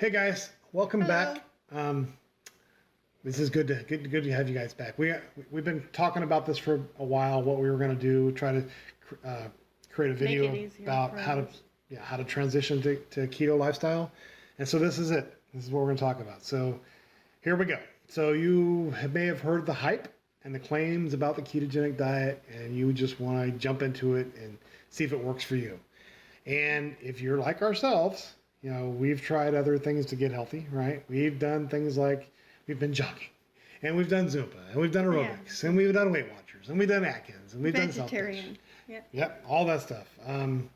Hey guys, welcome Hello. back. This is good to have you guys back. We've been talking about this for a while. What we were going to do, try to create a video Make it easier about for us. how to transition to keto lifestyle. And so this is it. This is what we're going to talk about. So here we go. So may have heard the hype and the claims about the ketogenic diet, and you just want to jump into it and see if it works for you. And if you're like ourselves, we've tried other things to get healthy, right? We've done things like we've been jogging, and we've done Zumba, and we've done aerobics, and we've done Weight Watchers, and we've done Atkins, and we've done Vegetarian. self-touch. Yep, all that stuff. And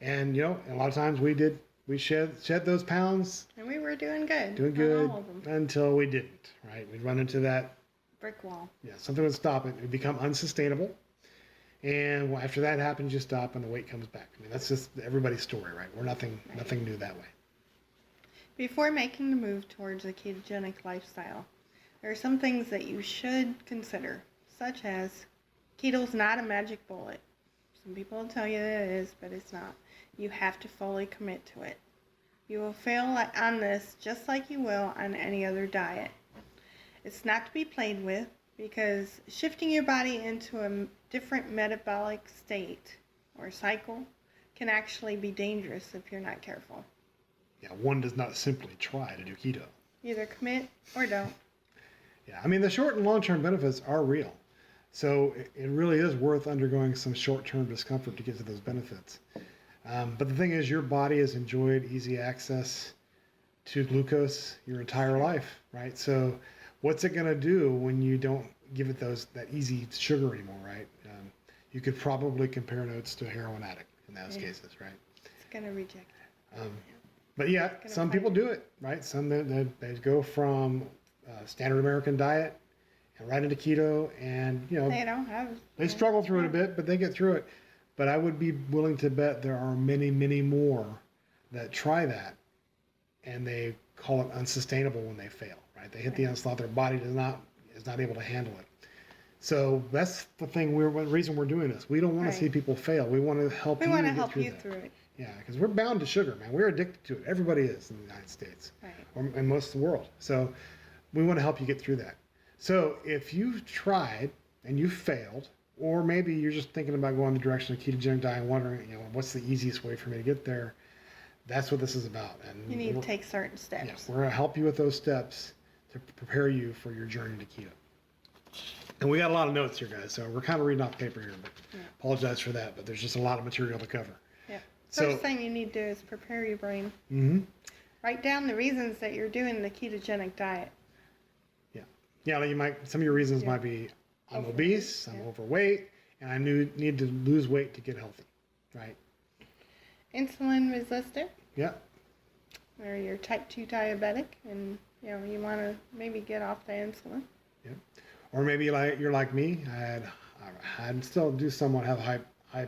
a lot of times we shed those pounds, And we were doing good. doing on good all of them. until we didn't, right? We'd run into that, Brick wall. something would stop it. It'd become unsustainable. And after that happens, you stop and the weight comes back. I mean, that's just everybody's story, right? We're nothing new that way. Before making the move towards a ketogenic lifestyle, there are some things that you should consider, such as keto's not a magic bullet. Some people will tell you that it is, but it's not. You have to fully commit to it. You will fail on this just like you will on any other diet. It's not to be played with, because shifting your body into a different metabolic state or cycle can actually be dangerous if you're not careful. Yeah, one does not simply try to do keto. Either commit or don't. Yeah, I mean, the short and long-term benefits are real. So it really is worth undergoing some short-term discomfort to get to those benefits. But the thing is, your body has enjoyed easy access to glucose your entire life, right? So what's it going to do when you don't give it that easy sugar anymore, right? You could probably compare notes to a heroin addict in those cases, right? It's going to reject it. But yeah, some people do it, right? Some they go from standard American diet and right into keto, and They don't have. they struggle through it a bit, but they get through it. But I would be willing to bet there are many, many more that try that, and they call it unsustainable when they fail, right? They hit the onslaught, their body is not able to handle it. So that's the thing. The reason we're doing this. We don't want to see people fail. We want to help you. We want to get help through you that. through it. Yeah, because we're bound to sugar, man. We're addicted to it. Everybody is in the United States, or in most of the world. So we want to help you get through that. So if you've tried and you failed, or maybe you're just thinking about going the direction of ketogenic diet and wondering, what's the easiest way for me to get there, that's what this is about. And You need to take certain steps. Yeah, we're going to help you with those steps to prepare you for your journey to keto. And we got a lot of notes here, guys, so we're kind of reading off paper here, but apologize for that, but there's just a lot of material to cover. Yeah. So- First thing you need to do is prepare your brain. Mm-hmm. Write down the reasons that you're doing the ketogenic diet. Yeah, some of your reasons might be I'm obese, I'm overweight, and I need to lose weight to get healthy, right? Insulin resistant, Yeah, or you're type 2 diabetic, and you want to maybe get off the insulin. yeah. Or maybe you're like me. I still do somewhat have high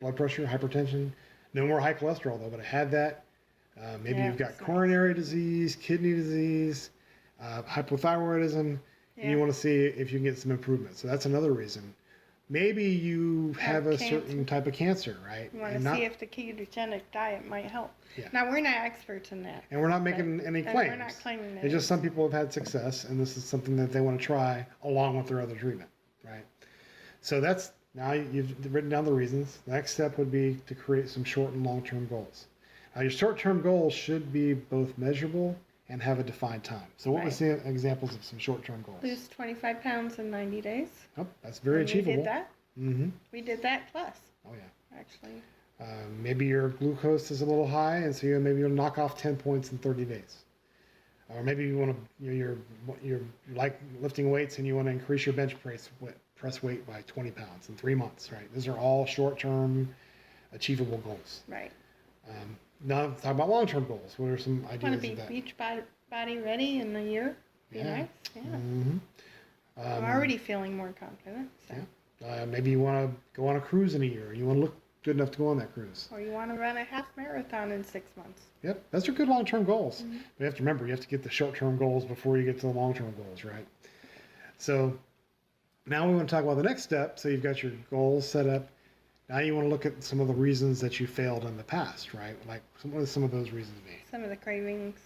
blood pressure, hypertension, no more high cholesterol though, but I had that. Maybe you've got coronary disease, kidney disease, hypothyroidism, and you want to see if you can get some improvement. So that's another reason. Maybe you have a certain type of cancer, right? You want to see if the ketogenic diet might help. Yeah. Now, we're not experts in that. And we're not making any claims. We're not claiming that. It's just some people have had success, and this is something that they want to try along with their other treatment, right? So now you've written down the reasons. The next step would be to create some short and long-term goals. Now, your short-term goals should be both measurable and have a defined time. So what was the examples of some short-term goals? Lose 25 pounds in 90 days. Oh, that's very achievable. We did that. Mm-hmm. We did that plus. Oh, yeah. Actually. Maybe your glucose is a little high, and so maybe you'll knock off 10 points in 30 days. Or maybe you want to, you're like lifting weights and you want to increase your bench press weight by 20 pounds in 3 months, right? These are all short-term achievable goals. Right. Now let's talk about long-term goals. What are some ideas Want to be of that? beach body ready in a year? Be nice. Yeah. Mm-hmm. I'm already feeling more confident. So. Yeah. Maybe you want to go on a cruise in a year. You want to look good enough to go on that cruise. Or you want to run a half marathon in 6 months. Yep, those are good long-term goals. But you have to remember, you have to get the short-term goals before you get to the long-term goals, right? So now we want to talk about the next step. So you've got your goals set up. Now you want to look at some of the reasons that you failed in the past, right? Like, what do some of those reasons be? Some of the cravings.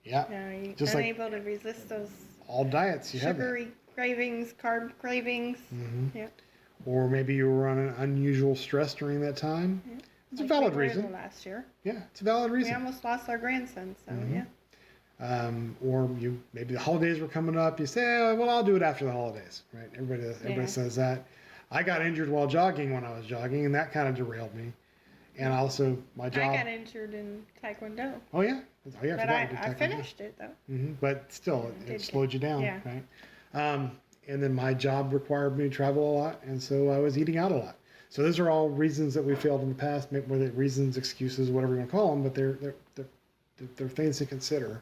Yeah. You're Just like unable to resist those all diets, you have that. sugary cravings, carb cravings. Mm-hmm. Yep. Or maybe you were on an unusual stress during that time. Yep. It's Like a valid we were reason. last year. Yeah, it's a valid We reason. almost lost our grandson, so Mhm. yeah. Or you maybe the holidays were coming up. You say, oh, "Well, I'll do it after the holidays." Right? Everybody Yeah. says that. I got injured while jogging when I was jogging, and that kind of derailed me. And also my job. I got injured in Taekwondo. Oh yeah. Oh yeah. But I Taekwondo. finished it though. But still, Did it slowed you down, yeah. right? And then my job required me to travel a lot, and so I was eating out a lot. So those are all reasons that we failed in the past. Whether reasons, excuses, whatever you want to call them, but they're things to consider.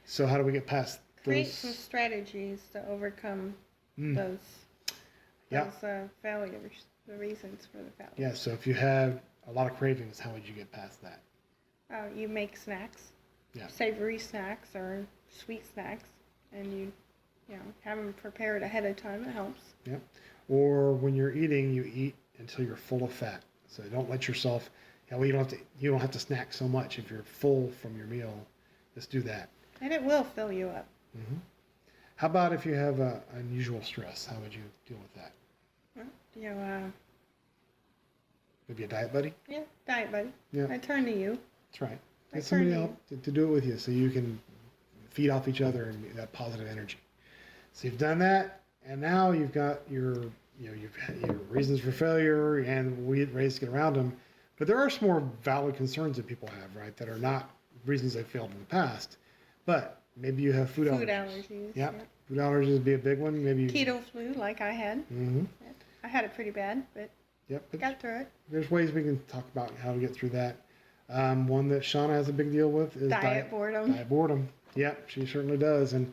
So how do we get past Create those? some strategies to overcome those Yeah. failures, the reasons for the failure. Yeah. So if you have a lot of cravings, how would you get past that? You make snacks, Yeah. savory snacks or sweet snacks, and you have them prepared ahead of time. It helps. Yeah. Or when you're eating, you eat until you're full of fat. So don't let yourself. Well, you don't have to snack so much if you're full from your meal. Just do that. And it will fill you up. Mm-hmm. How about if you have unusual stress? How would you deal with that? Maybe a diet buddy? Yeah, diet buddy. Yeah. I turn to you. That's right. I Get somebody turn to do it with you so you can feed off each other and that positive energy. So you've done that, and now you've got you've had your reasons for failure and ways to get around them. But there are some more valid concerns that people have, right, that are not reasons they failed in the past. But maybe you have food allergies. Food allergies. Yep. Food allergies would be a big one. Maybe Keto flu, like I had. Mm-hmm. I had it pretty bad, but Yep. got through it. There's ways we can talk about how to get through that. One that Shauna has a big deal with is Diet boredom. Diet boredom. Yep, she certainly does, and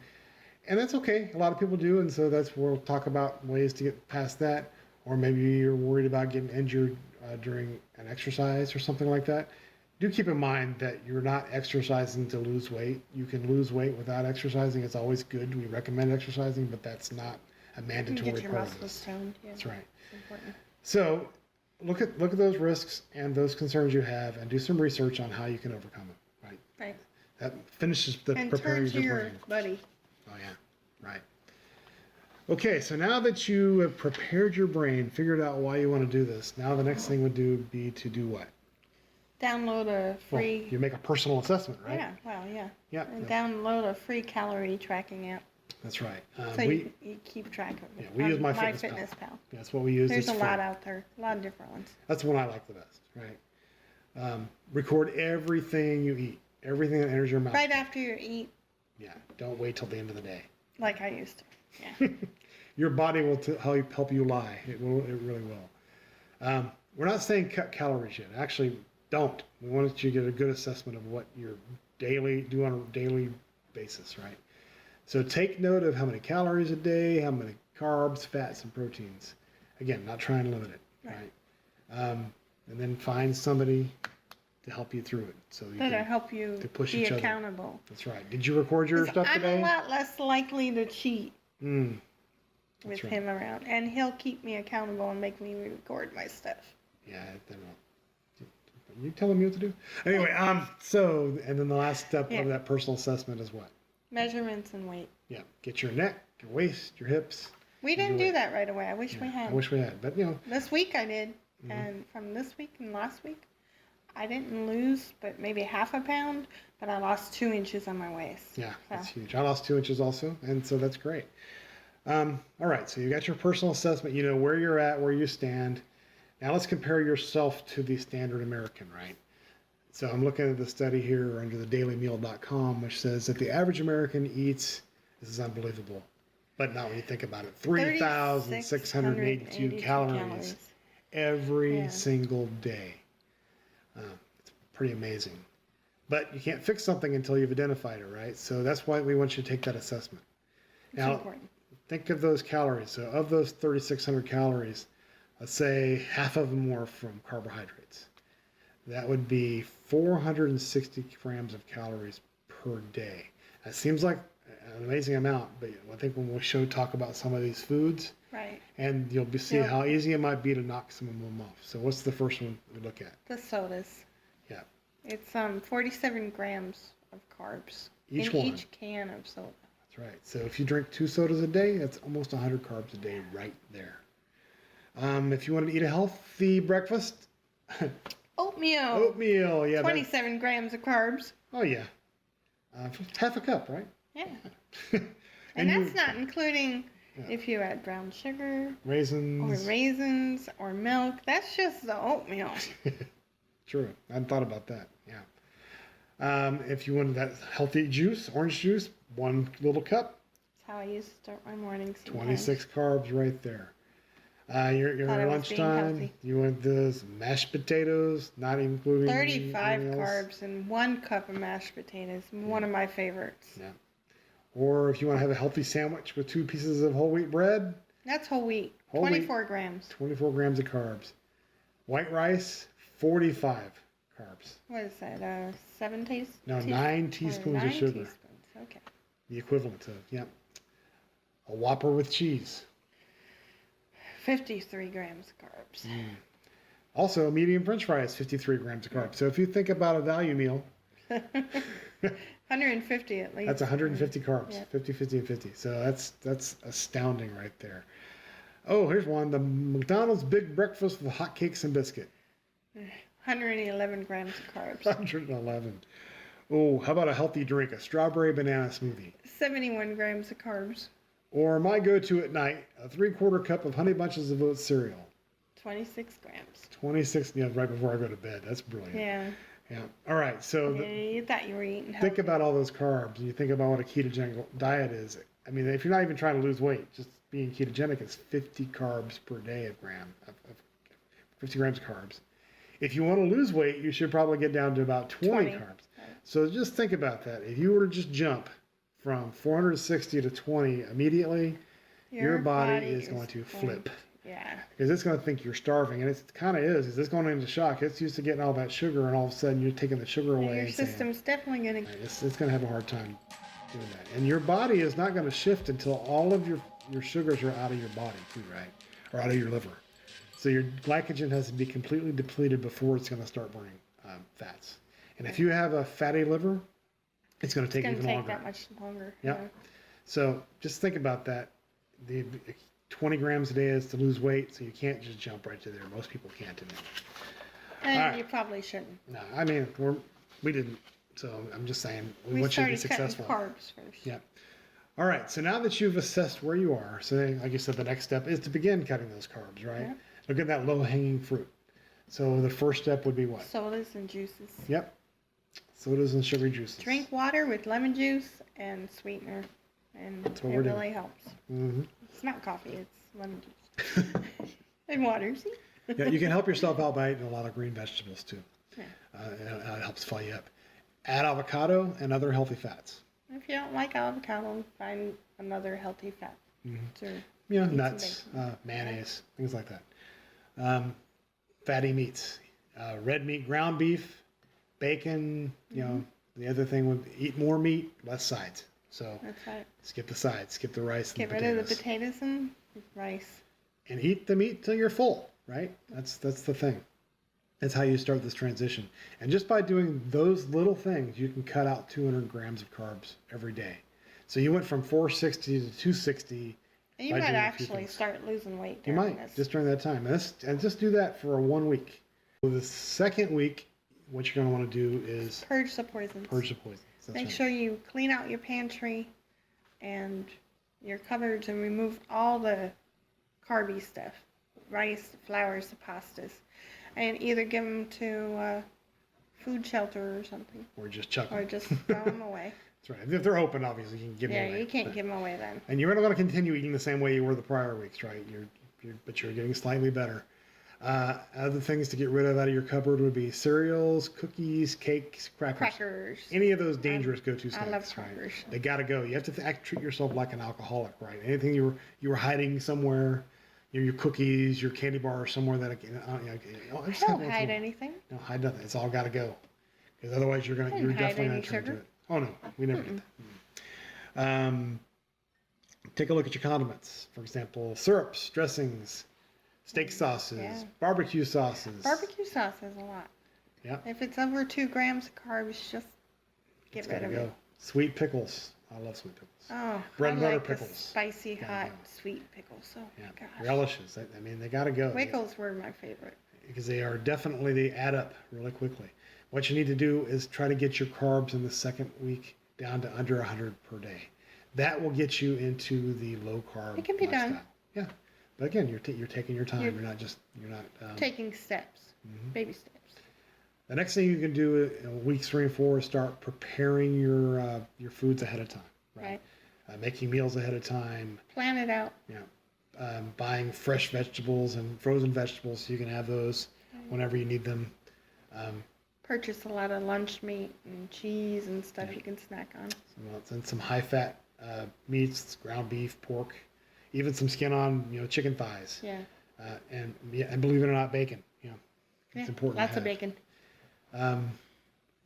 that's okay. A lot of people do, and so we'll talk about ways to get past that. Or maybe you're worried about getting injured during an exercise or something like that. Do keep in mind that you're not exercising to lose weight. You can lose weight without exercising. It's always good. We recommend exercising, but that's not a mandatory Get your part of muscles this. toned. Yeah. That's right. It's important. So look at those risks and those concerns you have, and do some research on how you can overcome them. Right. Right. That finishes the And preparing turn to your your brain. buddy. Oh yeah. Right. Okay, so now that you have prepared your brain, figured out why you want to do this, now the next thing would be to do what? Download a free. Well, you make a personal assessment, right? Yeah. Well, yeah. Yeah. And download a free calorie tracking app, That's right. so you keep track of it. Yeah, we use MyFitnessPal. MyFitnessPal. That's what we use. There's It's a free. lot out there, a lot of different ones. That's the one I like the best, right? Record everything you eat, everything that enters your mouth. Right after you eat, Yeah. Don't wait till the end of the day. like I used to. Yeah. Your body will help you lie. It will. It really will. We're not saying cut calories yet. Actually, don't. We want you to get a good assessment of what you're do on a daily basis, right? So take note of how many calories a day, how many carbs, fats, and proteins. Again, not trying to limit it, right? And then find somebody to help you through it. So you That'll can, help you to push be each other. accountable. That's right. Did you record your 'Cause stuff I'm today? a lot less likely to cheat Mm. with right. him around, and he'll keep me accountable and make me record my stuff. Yeah, I don't know. You telling me what to do? Anyway, so, and then the last step Yeah. of that personal assessment is what? Measurements and weight. Yeah, get your neck, your waist, your hips. We didn't do that right away. I wish we Yeah, had. I wish we had, but This week I did, and from this week and last week, I didn't lose, but maybe half a pound, but I lost 2 inches on my waist. yeah, that's So, huge. I lost 2 inches also, and so that's great. All right, so you got your personal assessment. You know where you're at, where you stand. Now let's compare yourself to the standard American, right? So I'm looking at the study here under the dailymeal.com, which says that the average American eats, this is unbelievable, but not when you think about it, 3,682 calories every Yeah. single day. It's pretty amazing. But you can't fix something until you've identified it, right? So that's why we want you to take that assessment. It's Now, important. think of those calories. So of those 3,600 calories, let's say half of them were from carbohydrates. That would be 460 grams of calories per day. That seems like an amazing amount, but I think when we talk about some of these foods, Right. and you'll see Yep. how easy it might be to knock some of them off. So what's the first one we look at? The sodas. Yeah. It's 47 grams of carbs. Each in one. each can of soda. That's right. So if you drink 2 sodas a day, that's almost 100 carbs a day right there. If you want to eat a healthy breakfast, Oatmeal. oatmeal. Yeah. 27 grams of carbs. Oh yeah. Half a cup, right? Yeah. And And that's not including Yeah. if you add brown sugar raisins. or raisins or milk. That's just the oatmeal. True. I hadn't thought about that. Yeah. If you want that healthy juice, orange juice, 1 little cup, That's how I used to start my mornings. 26 carbs right there. Your Thought I was being lunchtime, healthy. you want those mashed potatoes, not including 35 anything else. carbs and 1 cup of mashed potatoes. One of my favorites. Yeah. Or if you want to have a healthy sandwich with 2 pieces of whole wheat bread, That's whole wheat. Whole wheat. 24 grams. 24 grams of carbs. White rice, 45 carbs. What is that? 7 teaspoons? No, 9 teaspoons of sugar. Teaspoons. Okay. The equivalent of, yeah. A Whopper with cheese. 53 grams of carbs. Also, medium French fries, 53 grams of carbs. So if you think about a value meal, 150 at least. that's 150 carbs. Yeah. 50, 50, and 50. So that's astounding right there. Oh, here's one. The McDonald's Big Breakfast with hotcakes and biscuit. 111 grams of carbs. 111. Oh, how about a healthy drink? A strawberry banana smoothie. 71 grams of carbs. Or my go-to at night, a 3/4 cup of Honey Bunches of Oats cereal. 26 grams. 26, right before I go to bed. That's brilliant. Yeah. Yeah. All right. So You thought you were eating healthy. think about all those carbs, and you think about what a ketogenic diet is. I mean, if you're not even trying to lose weight, just being ketogenic is 50 carbs per day of 50 grams of carbs. If you want to lose weight, you should probably get down to about 20 carbs. Right. So just think about that. If you were to just jump from 460 to 20 immediately, your body is going to flip. Yeah. Because it's going to think you're starving, and it kind of is. It's going into shock. It's used to getting all that sugar, and all of a sudden you're taking the sugar away. Your and saying, system's definitely going to. it's going to have a hard time doing that. And your body is not going to shift until all of your sugars are out of your body too, right? Or out of your liver. So your glycogen has to be completely depleted before it's going to start burning fats. And if you have a fatty liver, it's going to take even longer. that much longer. Yep. Yeah. So just think about that. The 20 grams a day is to lose weight, so you can't just jump right to there. Most people can't anymore. And All right. you probably shouldn't. No, I mean, we didn't. So I'm just saying, we want you to be successful. Carbs first. Yeah. All right. So now that you've assessed where you are, so like you said, the next step is to begin cutting those carbs, right? Yeah. Look at that low-hanging fruit. So the first step would be what? Sodas and juices. Yep. Sodas and sugary juices. Drink water with lemon juice and sweetener, and it what we're doing. really helps. Mm-hmm. It's not coffee; it's lemon juice and water. See? Yeah, you can help yourself out by eating a lot of green vegetables too. Yeah. It helps fill you up. Add avocado and other healthy fats. If you don't like avocado, find another healthy fat. Mm-hmm. Or Nuts, mayonnaise, things like that. Fatty meats, red meat, ground beef, bacon. You know, the other thing would eat more meat, less sides. So that's right. skip the sides, skip the rice. Get and rid potatoes. of the potatoes and rice. And eat the meat till you're full. Right? That's the thing. That's how you start this transition. And just by doing those little things, you can cut out 200 grams of carbs every day. So you went from 460 to 260. And you might actually start losing weight You during might, this. just during that time. And just do that for 1 week. So the second week, what you're going to want to do is Purge the poisons. purge the poison. That's Make right. sure you clean out your pantry and your cupboards and remove all the carby stuff. Rice, flours, the pastas. And either give them to a food shelter or something. Or just chuck them. Or just throw them away. That's right. If they're open, obviously, you can give them away. Yeah, you can't give them away then. And you're not going to continue eating the same way you were the prior weeks, right? But you're getting slightly better. Other things to get rid of out of your cupboard would be cereals, cookies, cakes, crackers. Any of those dangerous go-to snacks. I love crackers. Right? They got to go. You have to treat yourself like an alcoholic, right? Anything you were hiding somewhere, your cookies, your candy bar somewhere that I don't hide anything. No, hide nothing. It's all got to go, because otherwise you're definitely not turning to it. Oh no, we never did that. Take a look at your condiments. For example, syrups, dressings, steak sauces, barbecue sauces. Barbecue sauce is a lot. Yeah. If it's over 2 grams of carbs, just get rid of it. Sweet pickles. I love sweet pickles. Oh, Bread I and butter like pickles. a spicy, Gotta hot, go. sweet pickles. Oh Yeah, my gosh. relishes. I mean, they got to go. Wickles were my favorite. Because they add up really quickly. What you need to do is try to get your carbs in the second week down to under 100 per day. That will get you into the low carb It can be lifestyle. done. Yeah, but again, you're taking your time. You're You're not taking steps, baby steps. The next thing you can do in weeks 3 and 4 is start preparing your foods ahead of time. Right. Making meals ahead of time. Plan it out. Buying fresh vegetables and frozen vegetables so you can have those whenever you need them. Purchase a lot of lunch meat and cheese and stuff you can snack on. And some high-fat meats, ground beef, pork, even some skin on chicken thighs. Yeah. And believe it or not, bacon. It's important. Lots of bacon.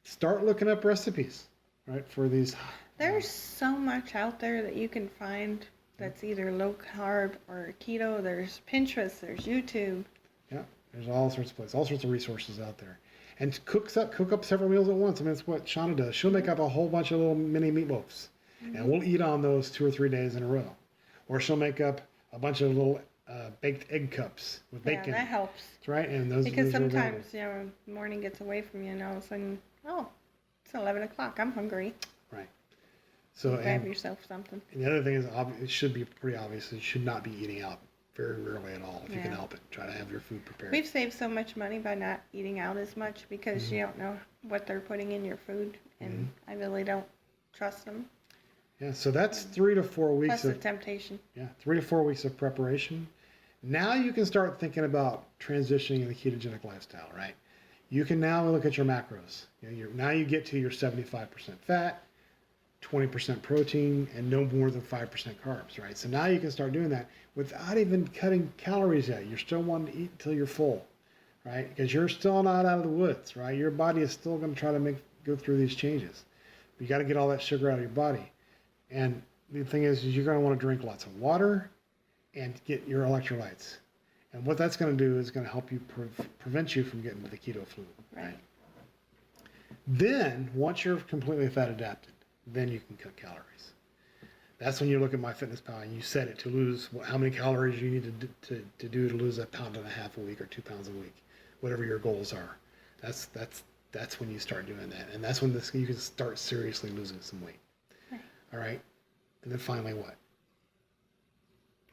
Start looking up recipes, right, for these. There's so much out there that you can find that's either low carb or keto. There's Pinterest, there's YouTube. Yeah, there's all sorts of places, all sorts of resources out there. And cook up several meals at once. I mean, that's what Shauna does. She'll make up a whole bunch of little mini meatloaves, and we'll eat on those 2 or 3 days in a row. Or she'll make up a bunch of little baked egg cups with bacon. Yeah, that helps. That's right, and those. Because those are sometimes, the morning gets away from you and all of a sudden, it's 11 o'clock, I'm hungry. Right. So grab yourself something. And the other thing is, it should be pretty obvious, you should not be eating out very rarely at all if you can help it. Try to have your food prepared. We've saved so much money by not eating out as much because you don't know what they're putting in your food, and I really don't trust them. Yeah, so that's 3 to 4 weeks Plus the temptation. Yeah, 3 to 4 weeks of preparation. Now you can start thinking about transitioning in the ketogenic lifestyle, right? You can now look at your macros. Now you get to your 75% fat, 20% protein, and no more than 5% carbs, right? So now you can start doing that without even cutting calories yet. You're still wanting to eat until you're full, right? Because you're still not out of the woods, right? Your body is still going to try to go through these changes. But you got to get all that sugar out of your body. And the thing is you're going to want to drink lots of water and get your electrolytes. And what that's going to do is going to help you prevent you from getting to the keto flu. Right. Then, once you're completely fat adapted, then you can cut calories. That's when you look at MyFitnessPal and you set it to lose how many calories you need to do to lose 1.5 pounds a week or 2 pounds a week, whatever your goals are. That's when you start doing that, and that's when you can start seriously losing some weight. Right. All right, and then finally, what?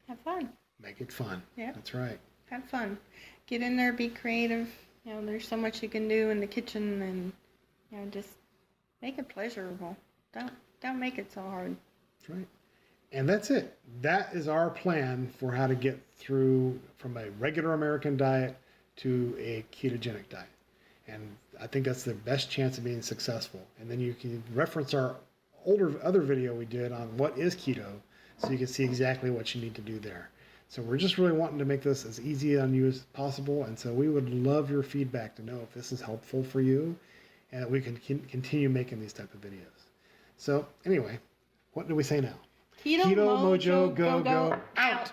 Have fun. Make it fun. Yeah. That's right. Have fun. Get in there. Be creative. There's so much you can do in the kitchen, and just make it pleasurable. Don't make it so hard. That's right. And that's it. That is our plan for how to get through from a regular American diet to a ketogenic diet. And I think that's the best chance of being successful. And then you can reference our other video we did on what is keto, so you can see exactly what you need to do there. So we're just really wanting to make this as easy on you as possible. And so we would love your feedback to know if this is helpful for you and that we can continue making these type of videos. So anyway, what do we say now? Keto Mojo, go out.